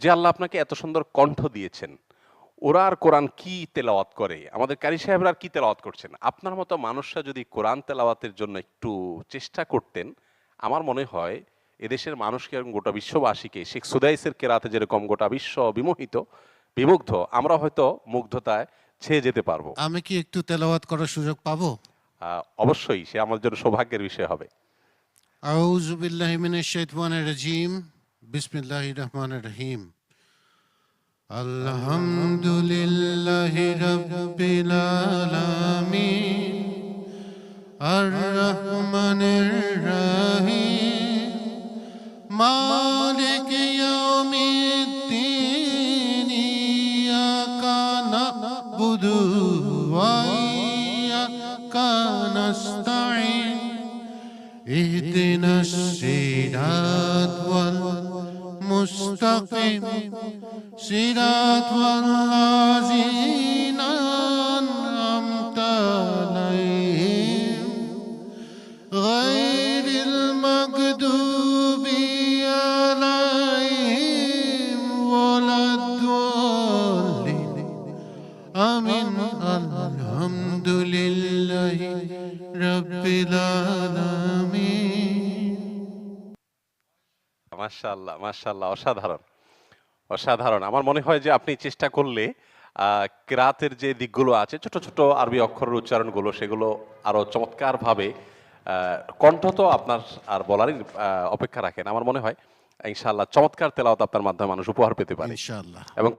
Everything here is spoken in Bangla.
যে আল্লাহ আপনাকে এত সুন্দর কণ্ঠ দিয়েছেন, ওরা আর কোরআন কি তেলাওয়াত করে, আমাদের কারি সাহেবরা আর কি তেলাওয়াত করছেন, আপনার মতো মানুষরা যদি কোরআন তেলাওয়াতের জন্য একটু চেষ্টা করতেন, আমার মনে হয় এদেশের মানুষকে এবং গোটা বিশ্ববাসীকে শেখ সুদাইসের কেরাতে যেরকম গোটা বিশ্ব বিমুগ্ধ, আমরা হয়তো মুগ্ধতায় ছেয়ে যেতে পারবো। আমি কি একটু তেলাওয়াত করার সুযোগ পাবো? অবশ্যই, সে আমার জন্য সৌভাগ্যের বিষয় হবে। আউযু বিল্লাহি মিনাশ শাইতানির রাজিম। বিসমিল্লাহির রহমানির রহিম। আলহামদুলিল্লাহি রাব্বিল আলামিন আর রহমানির রহিম মালিক ইয়াউমিদ্দিন ইয়াকা না'বুদু ওয়া ইয়াকা নাস্তাঈন اهدنا الصراط المستقيم صراط الذين أنعمت عليهم غير المغضوب عليهم ولا الضالين آمين الحمد لله رب العالمين। মাশাআল্লাহ, মাশাআল্লাহ, অসাধারণ, অসাধারণ। আমার মনে হয় যে আপনি চেষ্টা করলে কেরাতের যে দিকগুলো আছে, ছোট ছোট আরবি অক্ষরের উচ্চারণগুলো, সেগুলো আরো চমৎকার ভাবে, কণ্ঠ তো আপনার আর বলারই অপেক্ষা রাখেন। আমার মনে হয় ইনশাআল্লাহ চমৎকার তেলাওয়াত আপনার মাধ্যমে মানুষ উপহার পেতে পারে ইনশাআল্লাহ। এবং